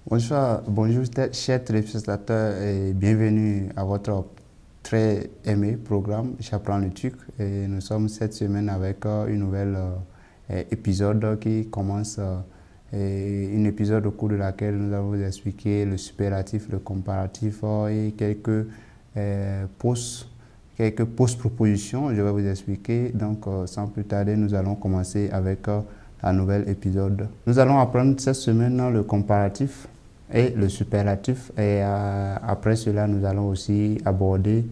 Bonjour, chers téléspectateurs et bienvenue à votre très aimé programme J'apprends le TUC. Et nous sommes cette semaine avec une nouvelle épisode qui commence, un épisode au cours de laquelle nous allons vous expliquer le superlatif, le comparatif et quelques post-propositions. Je vais vous expliquer. Donc, sans plus tarder, nous allons commencer avec un nouvel épisode. Nous allons apprendre cette semaine le comparatif et le superlatif. Et après cela, nous allons aussi aborder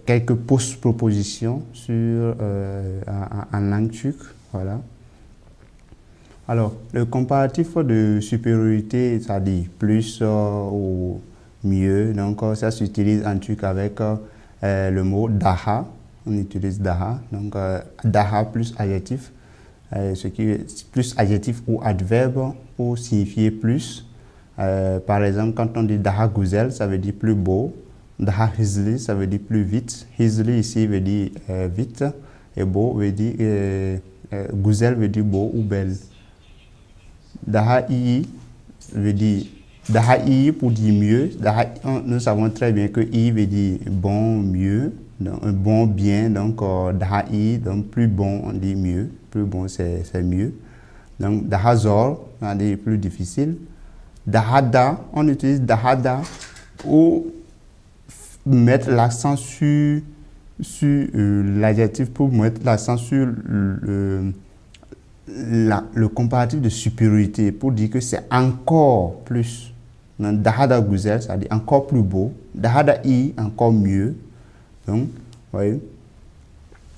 quelques post-propositions en langue TUC. Voilà. Alors, le comparatif de supériorité, ça dit plus ou mieux. Donc, ça s'utilise en TUC avec le mot daha. On utilise daha. Donc, daha plus adjectif. Ce qui est plus adjectif ou adverbe pour signifier plus. Par exemple, quand on dit daha guzel, ça veut dire plus beau. Daha hizli, ça veut dire plus vite. Hizli ici veut dire vite. Et beau veut dire guzel veut dire beau ou belle. Daha i veut dire daha i pour dire mieux. Nous savons très bien que i veut dire bon, mieux. Donc, bon, bien. Donc, daha i, donc plus bon, on dit mieux. Plus bon, c'est mieux. Donc, dahazor, on dit plus difficile. Dahada, on utilise dahada pour mettre l'accent sur l'adjectif, pour mettre l'accent sur le comparatif de supériorité, pour dire que c'est encore plus. Donc, dahada guzel, ça dit encore plus beau. Dahada i, encore mieux. Donc, vous voyez.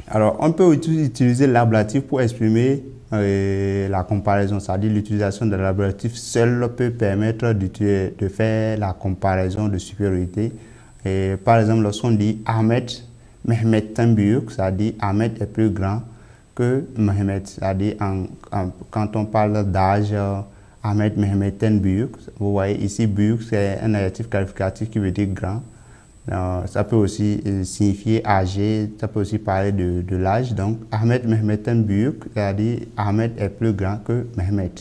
Alors, on peut utiliser l'ablatif pour exprimer la comparaison, c'est-à-dire l'utilisation de l'ablatif seul peut permettre de faire la comparaison de supériorité. Et, par exemple, lorsqu'on dit Ahmed Mehmet Tembuyuk, c'est-à-dire Ahmed est plus grand que Mehmet, c'est-à-dire quand on parle d'âge, Ahmed Mehmet Tembuyuk, vous voyez ici, Buyuk c'est un adjectif qualificatif qui veut dire grand. Ça peut aussi signifier âgé, ça peut aussi parler de l'âge. Donc, Ahmed Mehmet Tembuyuk, c'est-à-dire Ahmed est plus grand que Mehmet.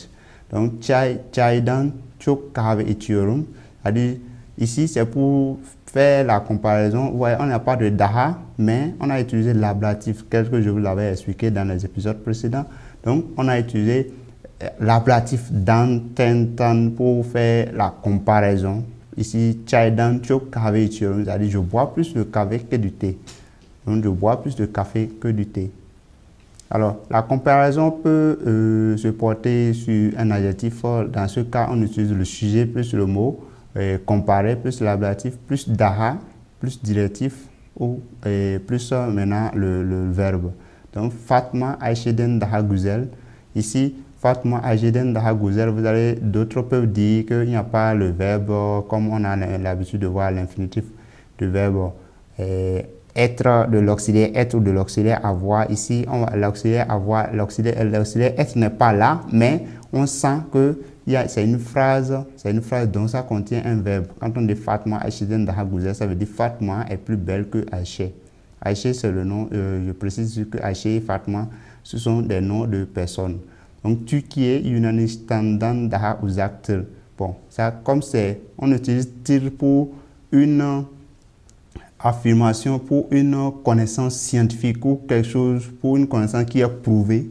Donc, Chaidan Chok Kahave Iturum, c'est-à-dire ici c'est pour faire la comparaison. Vous voyez, on n'a pas de daha, mais on a utilisé l'ablatif, tel que je vous l'avais expliqué dans les épisodes précédents. Donc, on a utilisé l'ablatif dan, ten, tan pour faire la comparaison. Ici, Chaidan Chok Kahave Iturum, c'est-à-dire je bois plus de café que du thé. Donc, je bois plus de café que du thé. Alors, la comparaison peut se porter sur un adjectif. Dans ce cas, on utilise le sujet plus le mot, comparer plus l'ablatif, plus daha, plus directif, ou plus maintenant le verbe. Donc, Fatma Aïcheden Daha Guzel. Ici, Fatma Aïcheden Daha Guzel, vous allez, d'autres peuvent dire qu'il n'y a pas le verbe, comme on a l'habitude de voir l'infinitif du verbe être, de l'auxiliaire être ou de l'auxiliaire avoir. Ici, l'auxiliaire avoir, l'auxiliaire être n'est pas là, mais on sent que c'est une phrase dont ça contient un verbe. Quand on dit Fatma Aïcheden Daha Guzel, ça veut dire Fatma est plus belle que Aïché. Aïché, c'est le nom, je précise que Aïché et Fatma, ce sont des noms de personnes. Donc, Türkiye Yunanistan'dan daha uzaktır. Bon, ça, comme c'est, on utilise tir pour une affirmation, pour une connaissance scientifique ou quelque chose, pour une connaissance qui est prouvée,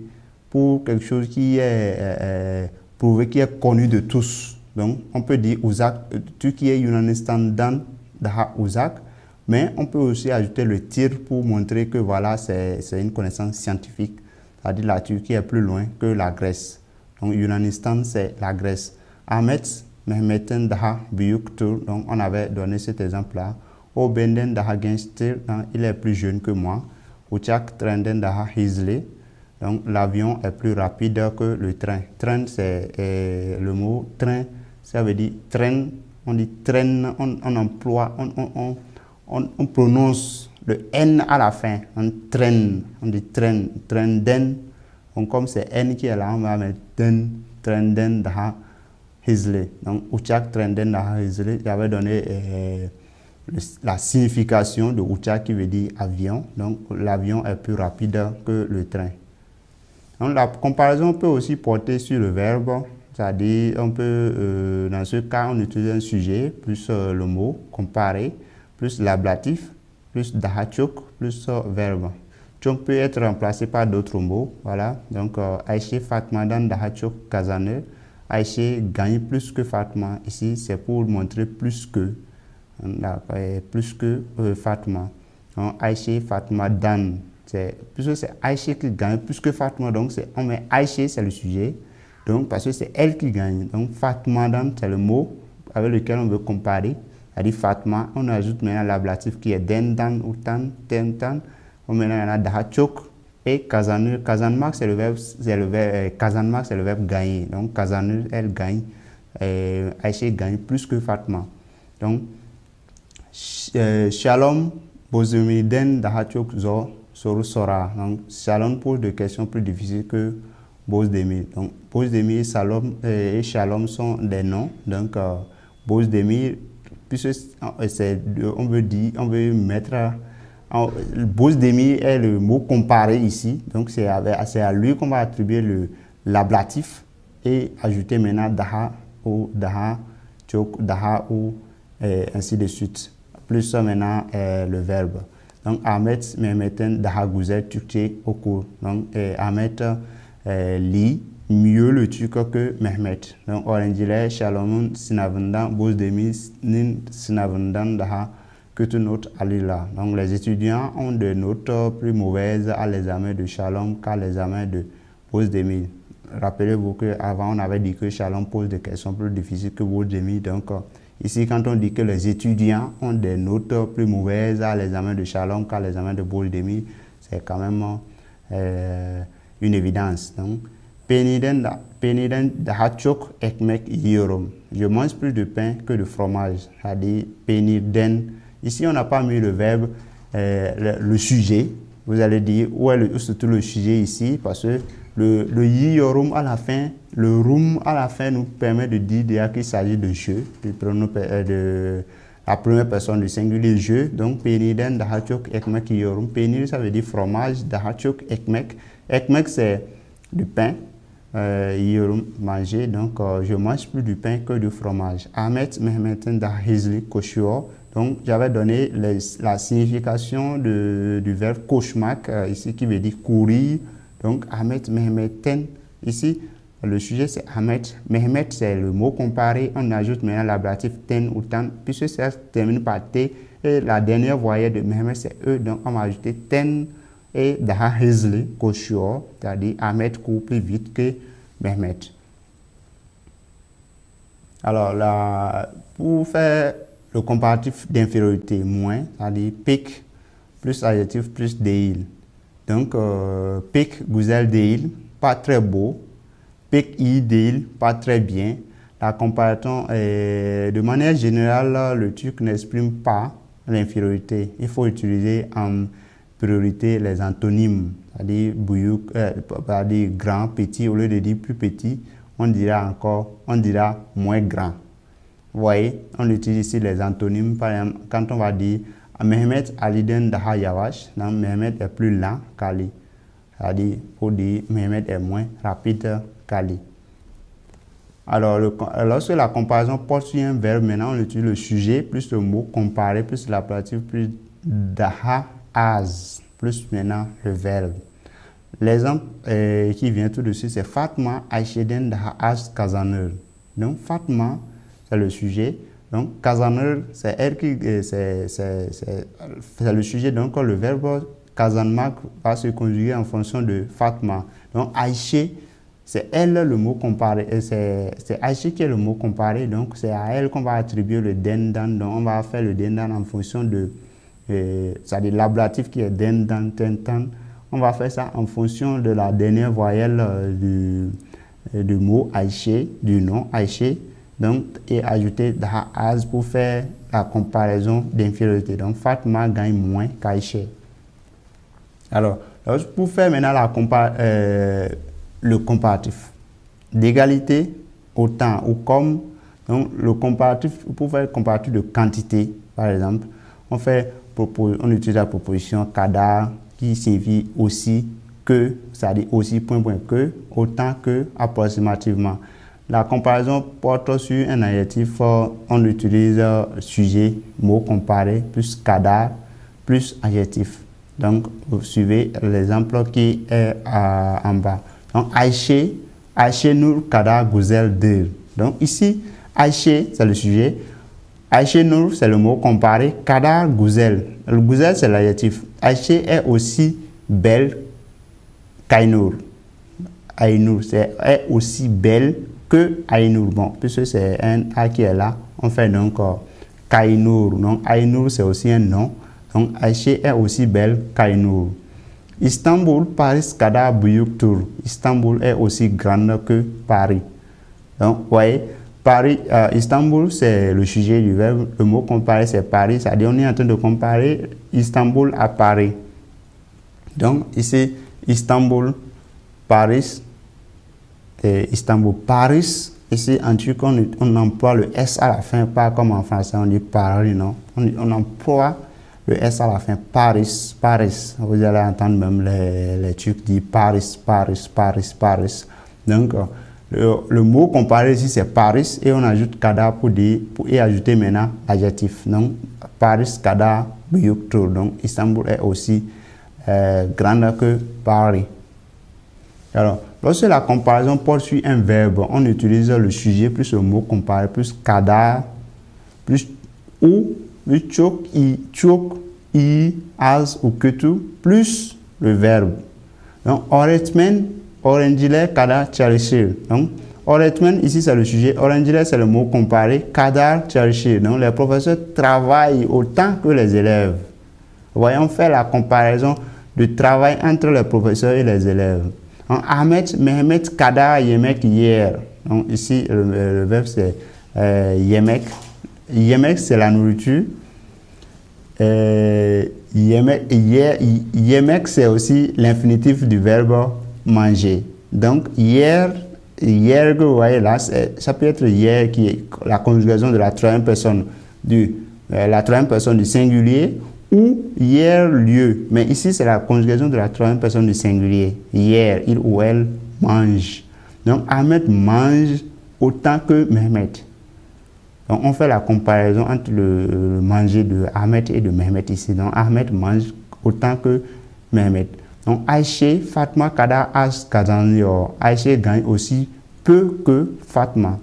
pour quelque chose qui est prouvé, qui est connu de tous. Donc, on peut dire uzak, Türkiye Yunanistan'dan daha uzak, mais on peut aussi ajouter le tir pour montrer que voilà, c'est une connaissance scientifique. C'est-à-dire la Turquie est plus loin que la Grèce. Donc, Yunanistan, c'est la Grèce. Ahmet Mehmeten Daha Büyüktür. Donc, on avait donné cet exemple-là. O Benden Daha Gençtir. Il est plus jeune que moi. Uçak Trenden Daha Hizli. Donc, l'avion est plus rapide que le train. Train, c'est le mot train. Ça veut dire train. On dit train. On emploie, on prononce le N à la fin, on traîne, on dit traîne, trenden. Donc, comme c'est N qui est là, on va mettre den, trenden daha hizli. Donc, Uçak trenden daha hizli, j'avais donné la signification de Uçak qui veut dire avion. Donc, l'avion est plus rapide que le train. Donc, la comparaison peut aussi porter sur le verbe. c'est-à-dire on peut, dans ce cas, on utilise un sujet, plus le mot comparé, plus l'ablatif, plus daha çok, plus verbe. Çok peut être remplacé par d'autres mots, voilà. Donc, Aïché Fatmadan daha çok kazanır. Aïché gagne plus que Fatma. Ici, c'est pour montrer plus que. Plus que Fatma. Aïché Fatmadan. Puisque c'est Aïché qui gagne plus que Fatma, donc on met Aïché, c'est le sujet. Donc, parce que c'est elle qui gagne. Donc, Fatmadan, c'est le mot avec lequel on veut comparer. C'est-à-dire Fatma, on ajoute maintenant l'ablatif qui est dendan ou tan, tentan. On met maintenant daha çok et kazanır. Kazanmak, c'est le verbe, kazanmak, c'est le verbe gagner. Donc, kazanır, elle gagne. Aïché gagne plus que Fatma. Donc, Shalom, bozumiden daha çok zor soru sora. Donc, Shalom pose des questions plus difficiles que Bozdemir. Donc, Bozdemir, Shalom et Shalom sont des noms. Donc, Bozdemir, puisque on veut mettre. Bozdemir est le mot comparé ici. Donc, c'est à lui qu'on va attribuer l'ablatif et ajouter maintenant daha ou daha, chok, daha ou ainsi de suite. Plus maintenant le verbe. Donc, Ahmed, Mehmeten, daha Guzel, Türkçe okur. Donc, Ahmed lit mieux le turc que Mehmet. Donc, Orangile, Shalomun, Sinavundan, Bozdemir, Nin, Sinavundan, daha que tout notre alila. Donc, les étudiants ont des notes plus mauvaises à l'examen de Shalom qu'à l'examen de Bozdemir. Rappelez-vous qu'avant, on avait dit que Shalom pose des questions plus difficiles que Bozdemir. Donc, ici, quand on dit que les étudiants ont des notes plus mauvaises à l'examen de Shalom qu'à l'examen de Bozdemir, c'est quand même une évidence. Donc, Peniden daha çok ekmek yiyorum. Je mange plus de pain que de fromage. C'est-à-dire peniden. Ici, on n'a pas mis le verbe, le sujet. Vous allez dire où est surtout le sujet ici, parce que le yiyorum à la fin, le rum à la fin nous permet de dire qu'il s'agit de je, de la première personne du singulier je. Donc, peniden daha çok ekmek yiyorum. Penir, ça veut dire fromage. Daha çok ekmek. Ekmek, c'est du pain. Yiyorum, manger. Donc, je mange plus du pain que du fromage. Ahmet Mehmet'in daha hızlı koşuyor. Donc, j'avais donné la signification du verbe koşmak, ici, qui veut dire courir. Donc, Ahmet Mehmet'in, ici, le sujet c'est Ahmet. Mehmet, c'est le mot comparé. On ajoute maintenant l'ablatif ten ou tan, puisque ça se termine par T. Et la dernière voyelle de Mehmet, c'est E. Donc, on va ajouter ten et daha hızlı koşuyor, c'est-à-dire Ahmet court plus vite que Mehmet. Alors, là, pour faire le comparatif d'infériorité, moins, c'est-à-dire pek plus adjectif plus değil. Donc, pek güzel değil, pas très beau. Pek iyi değil, pas très bien. La comparaison, de manière générale, le turc n'exprime pas l'infériorité. Il faut utiliser en priorité les antonymes, c'est-à-dire grand, petit. Au lieu de dire plus petit, on dira moins grand. Vous voyez, on utilise ici les antonymes. Par exemple, quand on va dire Mehmet Ali'den daha yavaş, Mehmet est plus lent qu'Ali. C'est-à-dire, pour dire Mehmet est moins rapide qu'Ali. Alors, lorsque la comparaison porte sur un verbe, maintenant on utilise le sujet, plus le mot comparé, plus l'ablatif, plus daha az, plus maintenant le verbe. L'exemple qui vient tout de suite, c'est Fatma Aïcheden daha az kazanır. Donc, Fatma, c'est le sujet. Donc, kazanır, c'est elle qui, c'est le sujet. Donc, le verbe kazanmak va se conjuguer en fonction de Fatma. Donc, Aïché, c'est elle le mot comparé. C'est Aïché qui est le mot comparé. Donc, c'est à elle qu'on va attribuer le dendan. Donc, on va faire le dendan en fonction de, c'est-à-dire l'ablatif qui est dendan, tentan. On va faire ça en fonction de la dernière voyelle du mot Aïché, du nom Aïché. Donc, et ajouter daha az pour faire la comparaison d'infériorité. Donc, Fatma gagne moins qu'Aïché. Alors, pour faire maintenant le comparatif d'égalité, autant ou comme, donc le comparatif, pour faire le comparatif de quantité, par exemple, on utilise la proposition kada qui signifie aussi que, c'est-à-dire aussi point que, autant que, approximativement. la comparaison porte sur un adjectif, on utilise sujet, mot comparé, plus cadar, plus adjectif. Donc, vous suivez l'exemple qui est en bas. Donc, Aïché Nour Kadar Gouzel Dir. Donc, ici, Aïché, c'est le sujet. Aïché Nour, c'est le mot comparé. Kadar Gouzel. Le Gouzel, c'est l'adjectif. Aïché est aussi belle qu'Aïnour. Aïnour, est aussi belle que Aïnour. Bon, puisque c'est un A qui est là, on fait donc qu'Aïnour. Donc, Aïnour, c'est aussi un nom. Donc, Aïché est aussi belle qu'Aïnour. Istanbul, Paris, Kadar Buyuktur. Istanbul est aussi grande que Paris. Donc, vous voyez, Paris, Istanbul, c'est le sujet du verbe. Le mot comparé, c'est Paris. C'est-à-dire, on est en train de comparer Istanbul à Paris. Donc, ici, Istanbul, Paris, et Istanbul, Paris. Ici, en turc, on emploie le S à la fin, pas comme en français, on dit Paris, non. On emploie le S à la fin, Paris, Paris. Vous allez entendre même les Turcs dire Paris, Paris, Paris, Paris. Donc, le mot comparé ici, c'est Paris et on ajoute Kadar pour ajouter maintenant l'adjectif. Donc, Paris, Kadar, Buyuktur. Donc, Istanbul est aussi grande que Paris. Alors, lorsque la comparaison porte sur un verbe, on utilise le sujet plus le mot comparé, plus Kadar, plus ou, plus çok, i, az ou ketu, plus le verbe. Donc, öğretmen, öğrenciler kadar çalışır. Donc, öğretmen, ici c'est le sujet, öğrenciler c'est le mot comparé, kadar çalışır. Donc, les professeurs travaillent autant que les élèves. Voyons faire la comparaison de travail entre les professeurs et les élèves. Donc, Ahmet, Mehmet, kadar yemek yer. Donc, ici, le verbe c'est yemek. Yemek, c'est la nourriture. Yemek, c'est aussi l'infinitif du verbe manger. Donc, hier, que vous voyez là, ça peut être hier qui est la conjugaison de la troisième personne du singulier ou hier lieu. Mais ici, c'est la conjugaison de la troisième personne du singulier. Hier, il ou elle mange. Donc, Ahmed mange autant que Mehmet. Donc, on fait la comparaison entre le manger de Ahmed et de Mehmet ici. Donc, Ahmed mange autant que Mehmet. Donc, Aïché, Fatma, Kadar, Az, Kazanyor. Aïché gagne aussi peu que Fatma.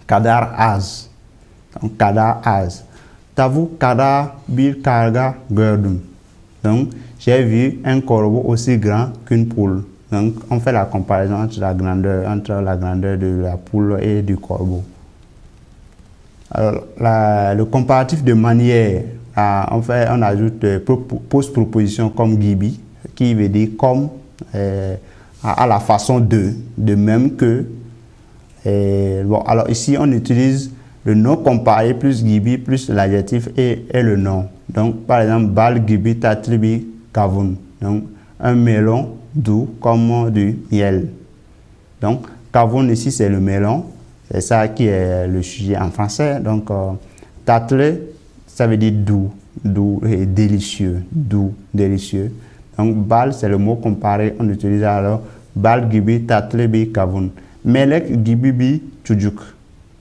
Kadar, Az. Donc, Kadar, Az. Tavu, Kadar, Bir, Karga, Gördüm. Donc, j'ai vu un corbeau aussi grand qu'une poule. Donc, on fait la comparaison entre la grandeur de la poule et du corbeau. Alors, le comparatif de manière, on ajoute post-proposition comme gibi, qui veut dire comme, à la façon de même que. Bon, alors ici, on utilise le nom comparé plus gibi plus l'adjectif et le nom. Donc, par exemple, bal gibi tatribi kavun. Donc, un melon doux comme du miel. Donc, kavun ici, c'est le melon. C'est ça qui est le sujet en français. Donc, tatle, ça veut dire doux, doux et délicieux, doux, délicieux. Donc, bal, c'est le mot comparé. On utilise alors bal gibi tatle bi kavun. Melek gibi bi tchoujouk.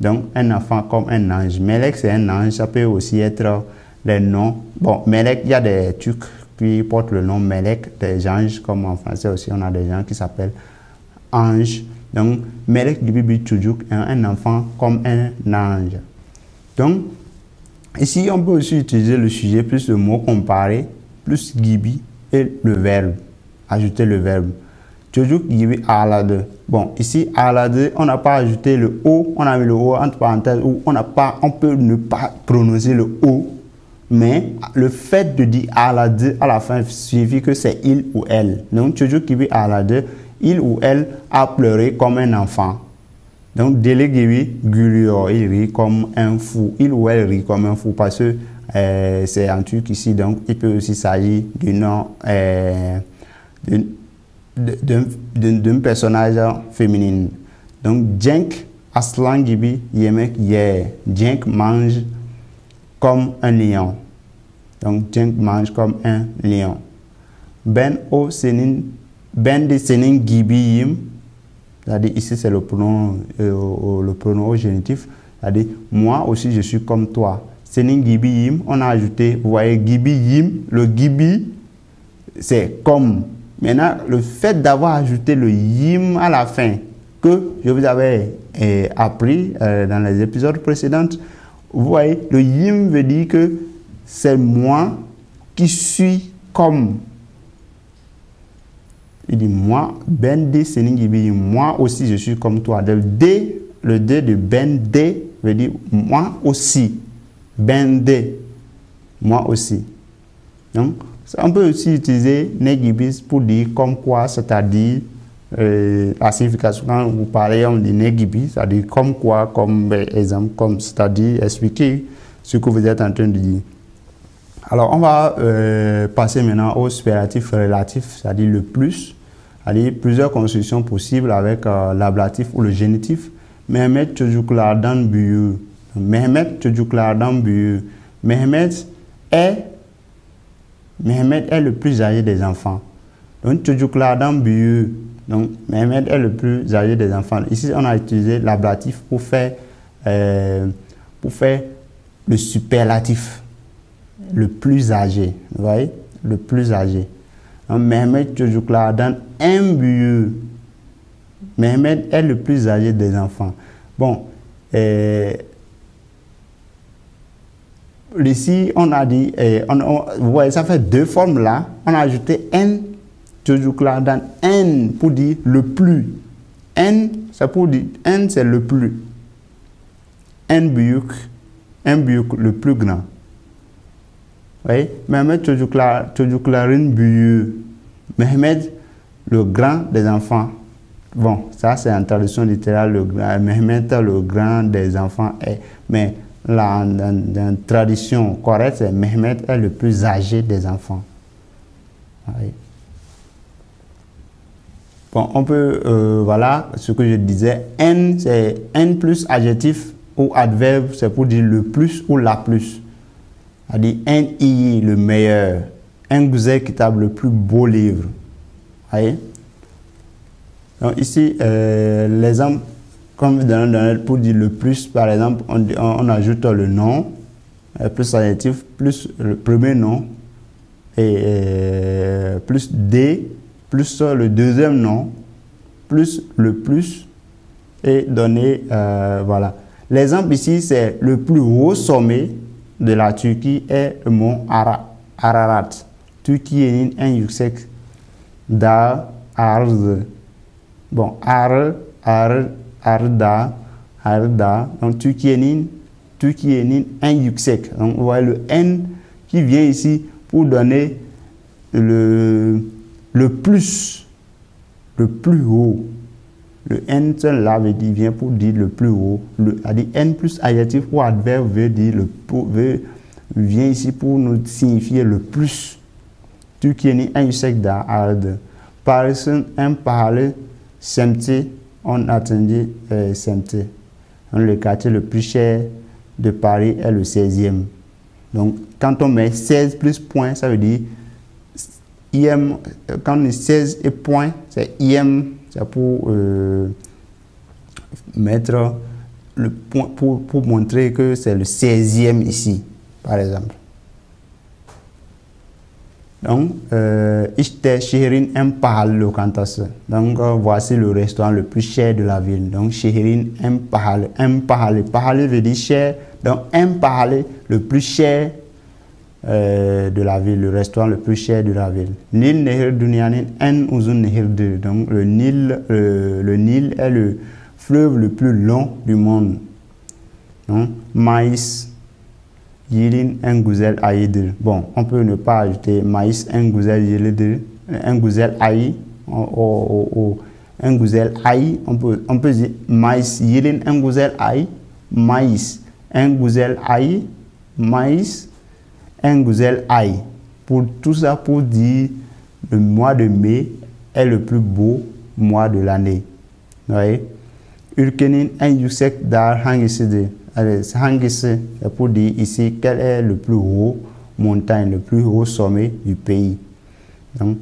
Donc, un enfant comme un ange. Melek, c'est un ange. Ça peut aussi être les noms. Bon, Melek, il y a des Turcs qui portent le nom Melek, des anges, comme en français aussi, on a des gens qui s'appellent anges. Donc, Melek gibi tchoujouk, un enfant comme un ange. Donc, ici, on peut aussi utiliser le sujet plus le mot comparé, plus gibi et le verbe. Ajouter le verbe. Tchoujouk gibi ağladı. Bon, ici, ağladı, on n'a pas ajouté le O, on a mis le O entre parenthèses, ou on peut ne pas prononcer le O, mais le fait de dire ağladı à la fin signifie que c'est il ou elle. Donc, tchoujouk gibi ağladı, il ou elle a pleuré comme un enfant. Donc, deli gibi gülüyor, il rit comme un fou. Il ou elle rit comme un fou parce que c'est en turc ici, donc il peut aussi s'agir d'un personnage féminin. Donc, Cenk aslan gibi yemek yer. Cenk mange comme un lion. Donc, Cenk mange comme un lion. Ben de senin gibiyim. C'est-à-dire ici c'est le pronom au génitif. C'est-à-dire moi aussi je suis comme toi. Senin gibi yim, on a ajouté, vous voyez, gibi yim, le gibi c'est comme. Maintenant, le fait d'avoir ajouté le yim à la fin, que je vous avais appris dans les épisodes précédents, vous voyez, le yim veut dire que c'est moi qui suis comme. Il dit moi, ben de senin gibi yim, moi aussi je suis comme toi. Le D de ben de veut dire moi aussi. Ben de, moi aussi. Donc, on peut aussi utiliser negibis pour dire comme quoi, c'est-à-dire la signification, quand vous parlez, on dit negibis, c'est-à-dire comme quoi, comme exemple, comme, c'est-à-dire expliquer ce que vous êtes en train de dire. Alors, on va passer maintenant au superlatif relatif, c'est-à-dire le plus, c'est-à-dire plusieurs constructions possibles avec l'ablatif ou le génitif. Mehmet çocuklardan büyüğü. Mehmet çocuklardan büyüğü. Mehmet est le plus âgé des enfants. Donc, çocuklardan büyüğü. Donc, Mehmet est le plus âgé des enfants. Ici, on a utilisé l'ablatif pour faire le superlatif. Le plus âgé. Vous voyez? Le plus âgé. Donc, Mehmet çocuklardan en büyüğü. Mehmet est le plus âgé des enfants. Bon, ici, on a dit, vous voyez, ça fait deux formes là. On a ajouté n, çocuklardan n pour dire le plus. N, c'est pour dire, n c'est le plus. En büyük, le plus grand. Vous voyez, Mehmet çocukların büyüğü. Mehmet, le grand des enfants. Bon, ça c'est en traduction littérale, Mehmet le grand des enfants est. Mais là, dans tradition correcte, c'est Mehmet est le plus âgé des enfants. Oui. Bon, on peut, voilà ce que je disais, N, c'est N plus adjectif ou adverbe, c'est pour dire le plus ou la plus. C'est-à-dire N-I, le meilleur. En güzel kitab, le plus beau livre. Vous voyez? Donc ici, l'exemple, comme pour dire le plus, par exemple, on ajoute le nom, plus adjectif, plus le premier nom, et plus D, plus le deuxième nom, plus le plus, et donner, voilà. L'exemple ici, c'est le plus haut sommet de la Turquie est le mont Ararat. Türkiye'nin en yüksek dağ Arz. Bon, Arda. Donc, Türkiye'nin en yüksek. Donc, vous voyez le N qui vient ici pour donner le plus haut. Le N là vient pour dire le plus haut. N plus adjectif ou adverbe vient ici pour nous signifier le plus. Türkiye'nin en yüksek dağ Arz. Paris'in en pahalı semti, on attendait semti. Le quartier le plus cher de Paris est le 16e. Donc, quand on met 16 plus point, ça veut dire IM. Quand on est 16 et point, c'est IM. C'est pour mettre le point, pour montrer que c'est le 16e ici, par exemple. Donc, İşte şehrin en pahalı lokantası. Donc, voici le restaurant le plus cher de la ville. Donc, şehrin en pahalı. Pahalı veut dire cher. Donc, en pahalı, le plus cher de la ville, le restaurant le plus cher de la ville. Nil nehir dünyanın en uzun nehirdir. Donc, le Nil est le fleuve le plus long du monde. Donc, maïs. Yilin en güzel ayıdır. Bon, on peut ne pas ajouter maïs en güzel yılıdır. En güzel ayı. En güzel ayı. On peut dire maïs yilin en güzel ayı. Maïs en güzel ayı. Maïs en güzel ayı. Pour tout ça pour dire le mois de mai est le plus beau mois de l'année. Vous voyez? Ülkenin en yüksek dağ hangisidir? Hangisi, pour dire ici quel est le plus haut montagne, le plus haut sommet du pays. Donc,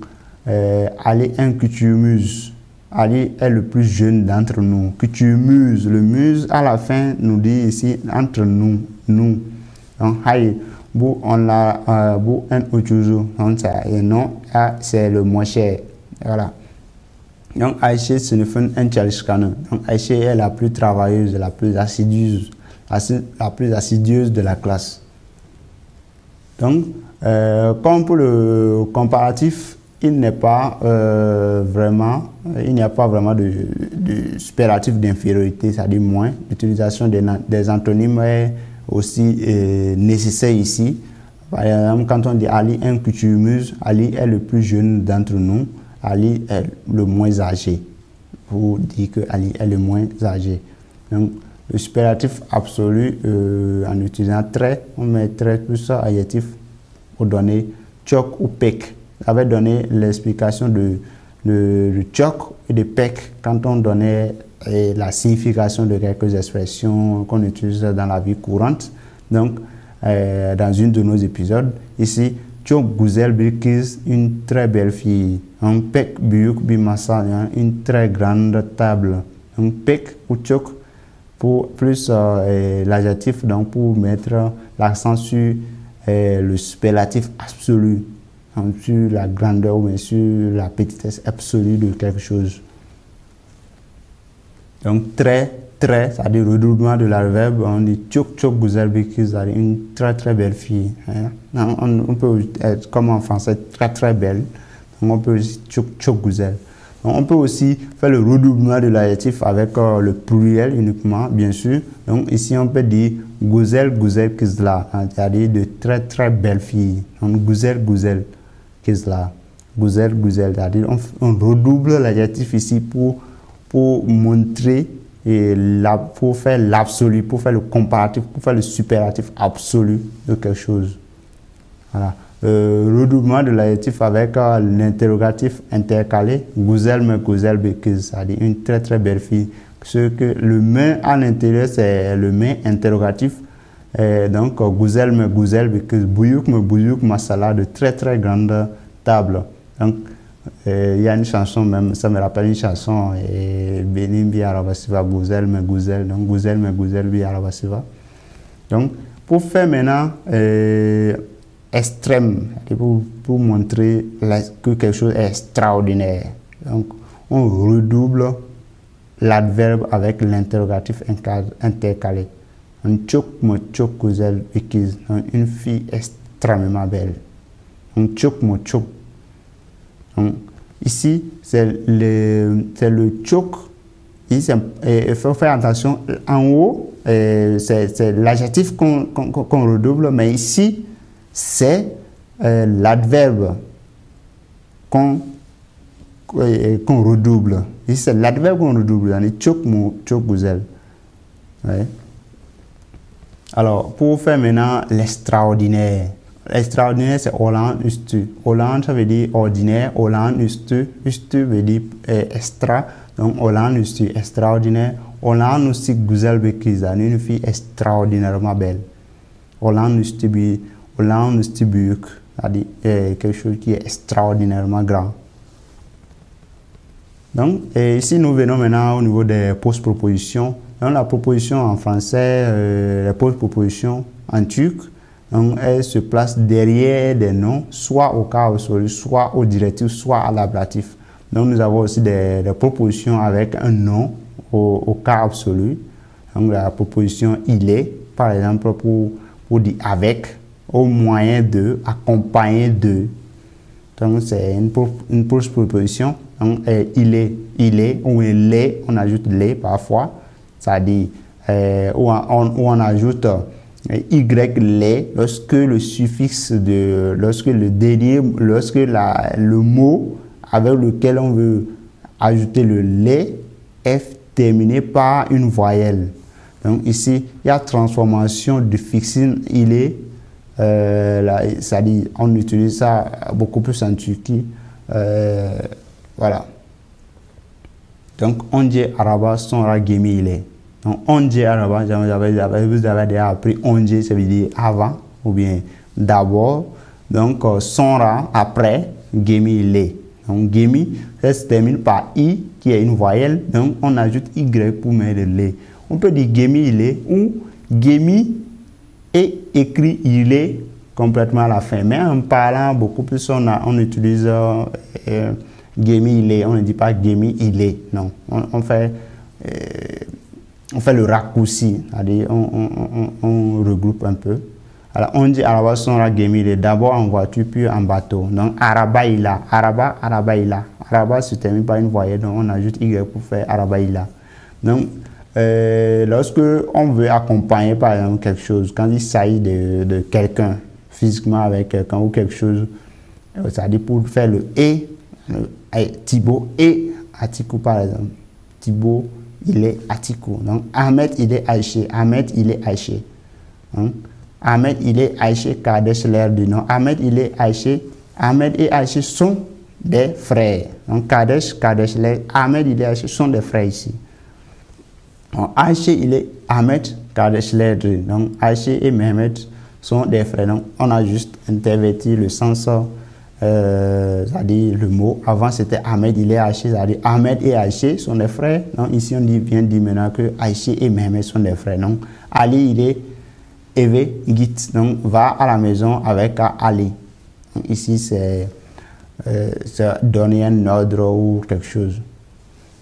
aller en Küçüğümüz. Ali est le plus jeune d'entre nous. Kutumuz, le muse à la fin nous dit ici entre nous, nous. Donc, on l'a un autre et non, c'est le moins cher. Voilà. Donc, Aïché, ce ne fait un tchalishkane. Donc, Aïché est la plus travailleuse, la plus assidieuse de la classe. Donc, comme pour le comparatif, il n'y a pas vraiment de superlatif d'infériorité, c'est-à-dire moins. L'utilisation des antonymes est aussi nécessaire ici. Par exemple, quand on dit Ali est un coutumuse, Ali est le plus jeune d'entre nous, Ali est le moins âgé. Pour dire que Ali est le moins âgé. Donc, le superlatif absolu, en utilisant très, on met très plus adjectif pour donner tchok ou pek. J'avais donné l'explication de tchok et de pek quand on donnait la signification de quelques expressions qu'on utilise dans la vie courante. Donc, dans une de nos épisodes, ici, tchok Gouzel Bilkiz, une très belle fille. Un pek Biyuk Bimassa, une très grande table. Un pek ou tchok pour plus l'adjectif, donc pour mettre l'accent sur le superlatif absolu, sur la grandeur ou sur la petitesse absolue de quelque chose. Donc très, c'est-à-dire redoublement de l'adverbe, on dit tchok tchok Gouzel Bilkiz, c'est-à-dire une très très belle fille. Hein. On peut être comme en français très belle, donc on peut aussi tchok tchok Gouzel. On peut aussi faire le redoublement de l'adjectif avec le pluriel uniquement, bien sûr. Donc ici, on peut dire Gouzel, Gouzel, Kizla, c'est-à-dire de très très belles filles. Donc Gouzel, Gouzel, Kizla. Gouzel, Gouzel, c'est-à-dire on redouble l'adjectif ici pour montrer et pour faire l'absolu, pour faire le comparatif, pour faire le superlatif absolu de quelque chose. Voilà. Redoublement de l'adjectif avec l'interrogatif intercalé, Gouzel me Gouzel Bekiz, c'est-à-dire une très très belle fille. Ce que le main à l'intérieur, c'est le main interrogatif. Donc, Gouzel me Gouzel Bekiz, Bouyouk me Bouyouk Masala, de très très grande table. Donc, il y a une chanson, même, ça me rappelle une chanson, Benim bi Arabasiva, Gouzel me Gouzel, donc Gouzel me Gouzel bi Arabasiva. Donc, pour faire maintenant extrême, pour montrer que quelque chose est extraordinaire. Donc, on redouble l'adverbe avec l'interrogatif intercalé. Un tchok mo tchok Gouzel Bekiz, une fille extrêmement belle. Un tchok mo tchok. Ici, c'est le tchok. Il faut faire attention. En haut, c'est l'adjectif qu'on redouble, mais ici, c'est l'adverbe qu'on redouble. Ici, c'est l'adverbe qu'on redouble. On est tchok mo tchok Gouzel. Ouais. Alors, pour faire maintenant l'extraordinaire. L'extraordinaire, c'est Hollande ustu. Hollande, ça veut dire ordinaire. Hollande ustu. Ustu veut dire extra. Donc, Hollande ustu, extraordinaire. Hollande ustu Gouzel Bekiz, une fille extraordinairement belle. Hollande ustu Buyuk, c'est-à-dire quelque chose qui est extraordinairement grand. Donc, ici, nous venons maintenant au niveau des post-propositions. Dans la proposition en français, les post-propositions en turc, donc, elles se placent derrière des noms, soit au cas absolu, soit au directif, soit à l'ablatif. Donc, nous avons aussi des propositions avec un nom au cas absolu. Donc, la proposition il est, par exemple, pour dire avec, au moyen de, accompagné de. Donc, c'est une post-proposition. Donc, il est, ou il est, on ajoute les parfois. C'est-à-dire, où on ajoute y les, lorsque le suffixe lorsque le mot avec lequel on veut ajouter le les est terminé par une voyelle. Donc ici, il y a transformation de fixine il est, c'est-à-dire on utilise ça beaucoup plus en Turquie. Voilà. Donc on dit araba sonra gemi ile. Donc on dit araba, vous avez déjà appris on dit, ça veut dire avant ou bien d'abord. Donc sonra après gemi ile. Donc, Gemi, ça se termine par I, qui est une voyelle. Donc, on ajoute Y pour mettre le lait. On peut dire Gemi, il est, ou Gemi est écrit il est complètement à la fin. Mais en parlant beaucoup plus, on utilise Gemi, il est. On ne dit pas Gemi, il est. Non, on fait le raccourci. C'est-à-dire, on regroupe un peu. Alors, on dit Araba Sonra Gemi, il est d'abord en voiture, puis en bateau. Donc, Araba, il a. Araba, Araba, il a. Araba se termine par une voyelle, donc on ajoute Y pour faire Araba, il a. Donc, lorsque on veut accompagner, par exemple, quelque chose, quand il s'agit de quelqu'un, physiquement avec quelqu'un ou quelque chose, c'est-à-dire pour faire le et, Thibaut et Atikou, par exemple. Thibaut, il est Atikou. Donc, Ahmed, il est Aïché. Ahmed, il est Aïché. Hein? Ahmed, il est Aïché, Kadesh, l'air du nom. Ahmed, il est Aïché. Ahmed et Aïché sont des frères. Donc, Kadesh, l'air. Ahmed, il est Aïché, sont des frères ici. Donc, Aïché, il est Ahmed, Kadesh, l'air. Donc, Aïché et Mehmet sont des frères. Donc, on a juste interverti le sens, c'est-à-dire le mot. Avant, c'était Ahmed, il est Aïché. C'est-à-dire Ahmed et Aïché sont des frères. Donc, ici, on vient de dire maintenant que Aïché et Mehmet sont des frères. Donc, Ali, il est Eve Git, donc va à la maison avec Ali. Donc, ici, c'est donner un ordre ou quelque chose.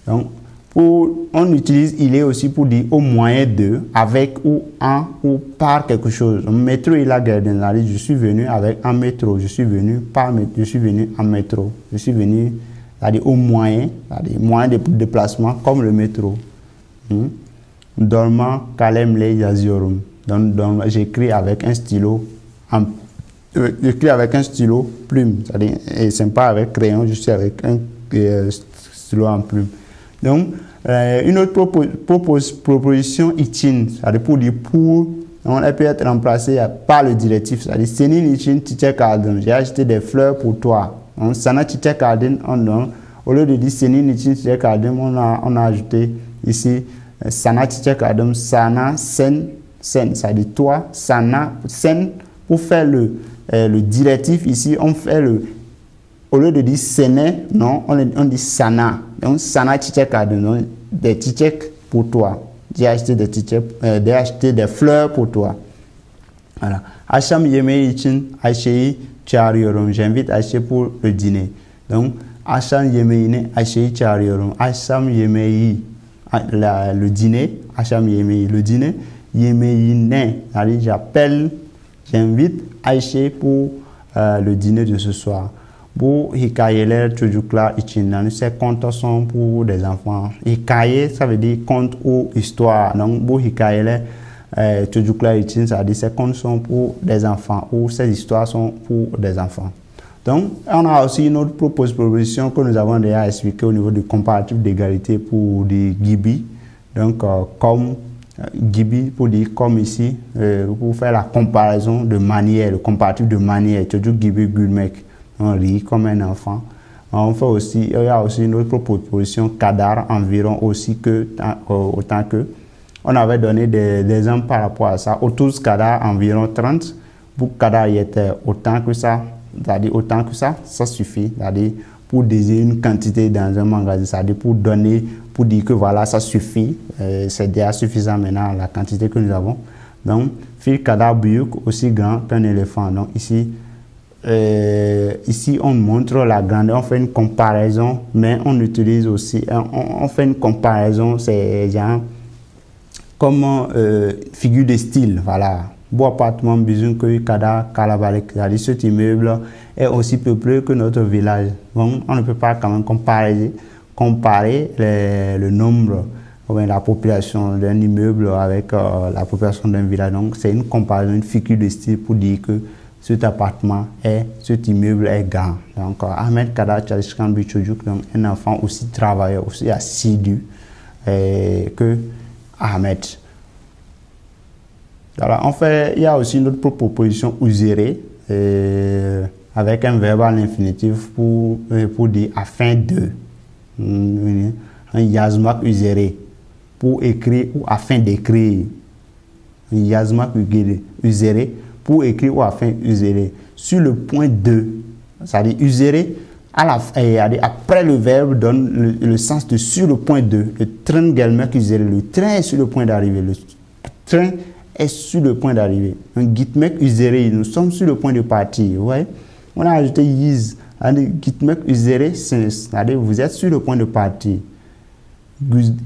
Donc, on utilise il est aussi pour dire au moyen de, avec ou en ou par quelque chose. Métro, il a gardé. Je suis venu avec un métro. Je suis venu en métro. Je suis venu, c'est-à-dire au moyen, c'est-à-dire moyen de déplacement comme le métro. Dormant, Kalem le Yaziorum. Donc, j'écris avec un stylo plume, c'est-à-dire, et c'est pas avec crayon, je suis avec un stylo en plume. Donc, une autre proposition itin, c'est-à-dire pour dire pour, elle peut être remplacée par le directif, c'est-à-dire Senin itin Tiche Kardin, j'ai acheté des fleurs pour toi. Donc, Sana Tiche Kardin, au lieu de dire Senin itin Tiche Kardin, on a ajouté ici Sana Tiche Kardin, Sana Sen. Sen, ça dit toi, sana, sen, pour faire le directif ici, on fait au lieu de dire sene, non, on dit sana. Donc, sana tichek a donné des tichek pour toi. J'ai acheté des fleurs pour toi. Voilà. Acham yeme ichin, achei chariorum. J'invite Aché pour le dîner. Donc, Acham yeme ine, achei chariorum. Acham yeme le dîner, Acham yeme le dîner. J'invite Aïché pour le dîner de ce soir. Pour Hikayeler Tujukla Ichinan, ces contes sont pour des enfants. Hikaye, ça veut dire conte ou histoire. Donc, pour Hikayeler Tujukla Ichin, ça veut dire ces contes sont pour des enfants ou ces histoires sont pour des enfants. Donc, on a aussi une autre proposition que nous avons déjà expliquée au niveau du comparatif d'égalité pour des Gibi. Donc, comme Gibi pour dire comme ici, pour faire la comparaison de manière, le comparatif de manière. Tu dis Gibi Gulmek, on rit comme un enfant. On fait aussi, il y a aussi une autre proposition, Kadar, environ aussi que, autant que. On avait donné des exemples par rapport à ça. Autour Kadar, environ 30. Pour Kadar, il était autant que ça. C'est-à-dire autant que ça suffit. C'est-à-dire pour désigner une quantité dans un magasin, c'est-à-dire pour donner, pour dire que voilà, ça suffit, c'est déjà suffisant maintenant la quantité que nous avons. Donc, fil kadar buyuk aussi grand qu'un éléphant. Donc ici, on montre la grandeur, on fait une comparaison, mais on utilise aussi, on fait une comparaison, c'est genre comme figure de style, voilà. Beau appartement, bisous, que Kada, Kalabalek, c'est-à-dire cet immeuble est aussi peuplé que notre village. Donc, on ne peut pas quand même comparer le nombre, la population d'un immeuble avec la population d'un village. Donc, c'est une comparaison, une figure de style pour dire que cet immeuble est grand. Donc, Ahmed Kada Tchalishkan Bichoudjouk, donc un enfant aussi travailleur, aussi assidu que Ahmed. Alors, en fait, il y a aussi une autre proposition usérée avec un verbe à l'infinitif pour dire afin de. Un yazmak uséré pour écrire ou afin d'écrire. Un yazmak uséré pour écrire ou afin uséré. Sur le point de, c'est-à-dire uséré, après le verbe donne le sens de sur le point de. Le train gelmek üzere. Le train est sur le point d'arriver. Le train est sur le point d'arriver. Gitmek üzere, nous sommes sur le point de partir. Ouais. On a ajouté yiz. Gitmek üzere, c'est-à-dire vous êtes sur le point de partir.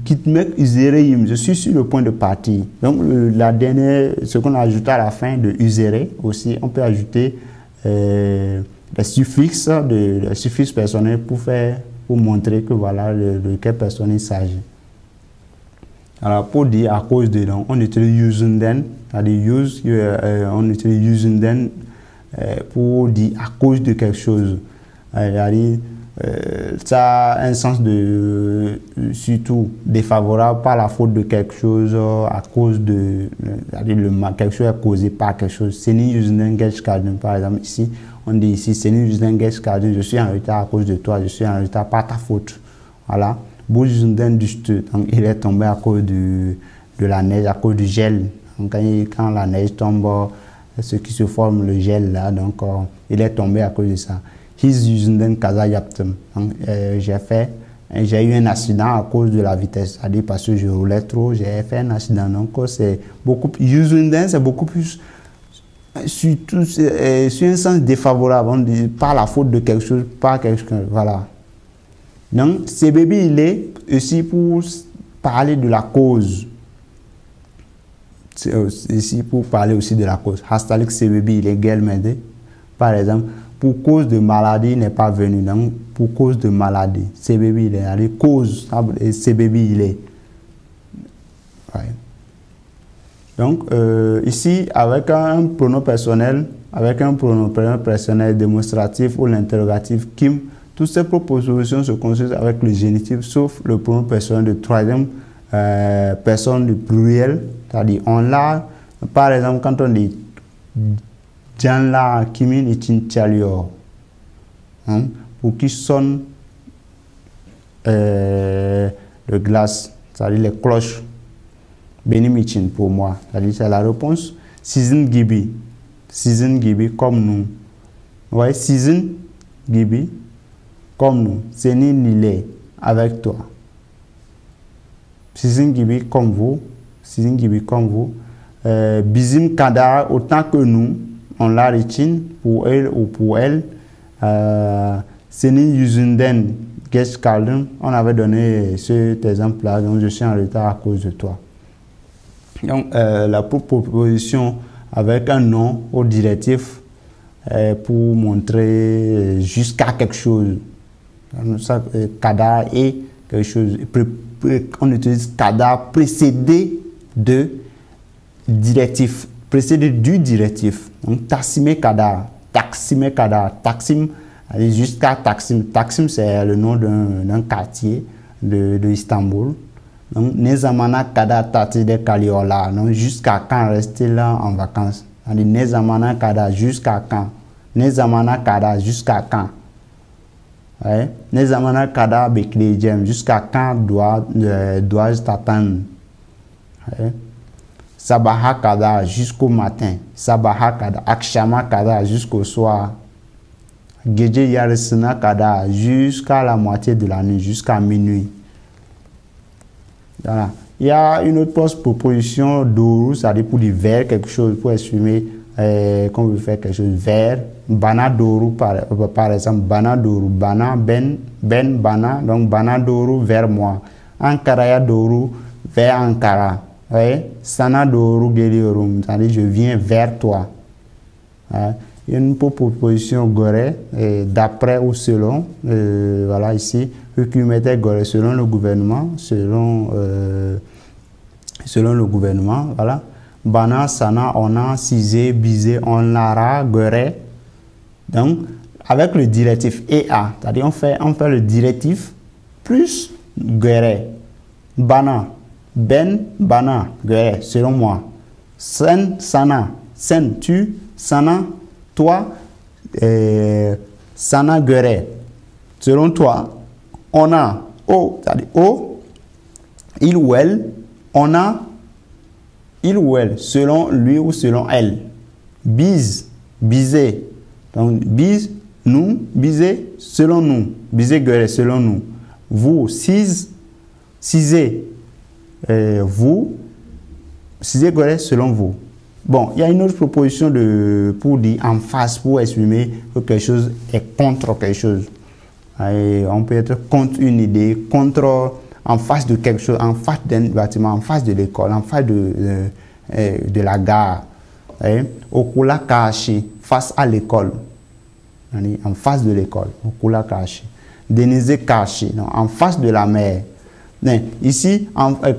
Gitmek üzere, je suis sur le point de partir. Donc la dernière, ce qu'on a ajouté à la fin de üzere aussi, on peut ajouter les suffixes personnels pour montrer que voilà de quelle personne il s'agit. Alors pour dire à cause de, donc, on utilise using then, c'est-à-dire on utilise using then pour dire à cause de quelque chose. Ça a un sens de surtout défavorable par la faute de quelque chose, à cause de quelque chose est causé par quelque chose. C'est ni using then par exemple ici. On dit ici, c'est une je suis en retard à cause de toi, je suis en retard par ta faute. Voilà. Donc, il est tombé à cause de la neige, à cause du gel. Donc, quand la neige tombe, ce qui se forme, le gel là, donc il est tombé à cause de ça. J'ai eu un accident à cause de la vitesse, c'est-à-dire parce que je roulais trop, j'ai fait un accident. Donc, c'est beaucoup plus, c'est beaucoup plus. Surtout sur un sens défavorable, on dit par la faute de quelque chose, par quelqu'un, voilà. Donc, ce bébé, il est aussi pour parler de la cause. C'est ici pour parler aussi de la cause. Hastalik, ce bébé, il est gelmede. Par exemple, pour cause de maladie, il n'est pas venu. Donc, pour cause de maladie, ce bébé, il est allé. Cause, ce bébé, il est. Ouais. Donc, ici, avec un pronom personnel, démonstratif ou l'interrogatif kim, toutes ces propositions se construisent avec le génitif, sauf le pronom personnel de troisième personne du pluriel, c'est-à-dire on l'a. Par exemple, quand on dit Jan la kimin itin chalio, pour qui sonne de glace, c'est-à-dire les cloches. Benimichin pour moi, c'est la réponse. Season gibi comme nous. Ouais, season gibi comme nous. C'est ni lilé avec toi. Season gibi comme vous. Season gibi comme vous. Bizim kada autant que nous. On l'a richine pour elle ou pour elle. C'est ni yusunden guest calden. On avait donné cet exemple-là, donc je suis en retard à cause de toi. Donc, la proposition avec un nom au directif pour montrer jusqu'à quelque chose. Kada et quelque chose. On utilise kada précédé de directif. Précédé du directif. Donc, taxime kada. Taksim, jusqu'à Taksim. Taksim, c'est le nom d'un quartier de Istanbul. Donc, Nezamana kada tati de Kaliola. Donc, jusqu'à quand rester là en vacances? On dit Nezamana kada jusqu'à quand? Nezamana kada jusqu'à quand? Ouais. Nezamana kada beklejem. Jusqu'à quand dois-je t'attendre? Ouais. Sabaha kada jusqu'au matin. Sabaha kada. Akshama kada jusqu'au soir. Geje yaresina kada jusqu'à la moitié de la nuit, jusqu'à minuit. Voilà. Il y a une autre proposition d'oru, c'est-à-dire pour dire vers quelque chose, pour exprimer qu'on veut faire quelque chose vers. Bana d'oru, par exemple, bana d'oru, bana, ben, bana, donc bana d'oru vers moi. Ankaraya d'oru vers Ankara. Ouais. Sana d'oru geliorum, c'est-à-dire je viens vers toi. Ouais. Il y a une proposition goré, d'après ou selon, voilà ici, goré, selon le gouvernement, selon le gouvernement, voilà. Bana, sana, ona, cisé, bisé, on lara, goré. Donc, avec le directif EA, c'est-à-dire on fait le directif plus goré. Bana, ben, bana, goré, selon moi. Sen, sana, sen, tu, sana, toi, sana guerre. Selon toi, on a o, c'est-à-dire o, il ou elle, on a il ou elle, selon lui ou selon elle. Bise, biser. Donc, bise, Nous, Bizet, selon nous. Bizet, Gueret, selon nous. Vous, Sizé, vous. Sizé, Gueret, selon vous. Bon, il y a une autre proposition pour dire en face, pour exprimer que quelque chose est contre quelque chose. Et on peut être contre une idée, en face de quelque chose, en face d'un bâtiment, en face de l'école, en face de la gare. Okula Kashi, face à l'école. En face de l'école. Okula Kashi. Denise Kashi, en face de la mer. Ici,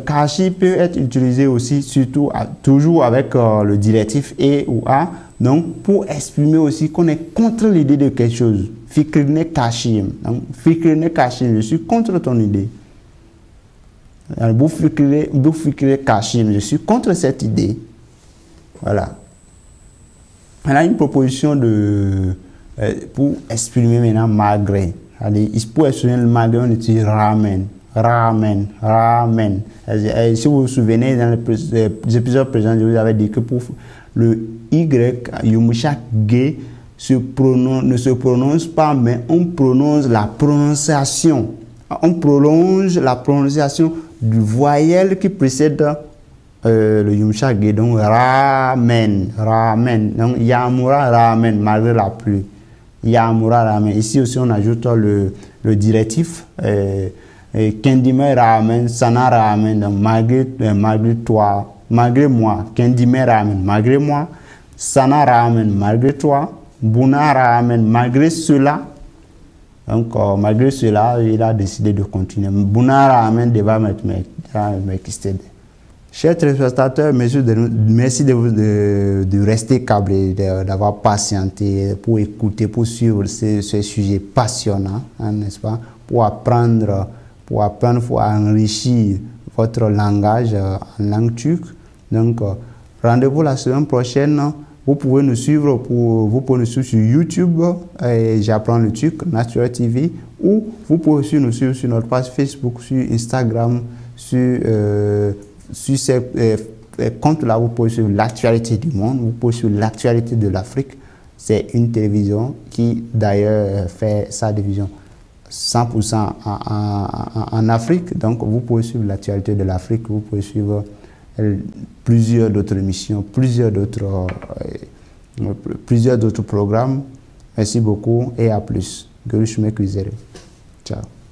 Kashi peut être utilisé aussi, surtout, toujours avec le directif et ou a, donc pour exprimer aussi qu'on est contre l'idée de quelque chose. Fikrine Kashi. Fikrine Kashi, je suis contre ton idée. Bouffikire Kashi, je suis contre cette idée. Voilà. On a une proposition pour exprimer maintenant malgré. Pour exprimer le malgré, on utilise ramen. Ramen, ramen. Si vous vous souvenez, dans les épisodes présents, je vous avais dit que pour le Y, Yumusha G ne se prononce pas, mais on prononce la prononciation. On prolonge la prononciation du voyelle qui précède le Yumusha G. Donc, ramen, ramen. Donc, Yamura ramen, malgré la pluie. Yamura ramen. Ici aussi, on ajoute le directif. Kendime ramen, sana ramen, donc malgré toi, malgré moi, Kendime ramen, malgré moi, sana ramen, malgré toi, buna ramen, malgré cela. Donc, malgré cela, il a décidé de continuer. Buna ramen devant m'excéder. Chers téléspectateurs, merci de rester câblés, d'avoir patienté, pour écouter, pour suivre ce sujet passionnant, hein, n'est-ce pas, pour apprendre, pour enrichir votre langage en langue turque. Donc, rendez-vous la semaine prochaine. Vous pouvez nous suivre, sur YouTube, J'apprends le turc, Natural TV, ou vous pouvez aussi nous suivre sur notre page Facebook, sur Instagram, sur ces comptes-là. Vous pouvez suivre l'actualité du monde, vous pouvez suivre l'actualité de l'Afrique. C'est une télévision qui, d'ailleurs, fait sa diffusion 100% en Afrique. Donc, vous pouvez suivre l'actualité de l'Afrique, vous pouvez suivre plusieurs d'autres émissions, plusieurs d'autres programmes. Merci beaucoup et à plus. Görüşmek üzere. Ciao.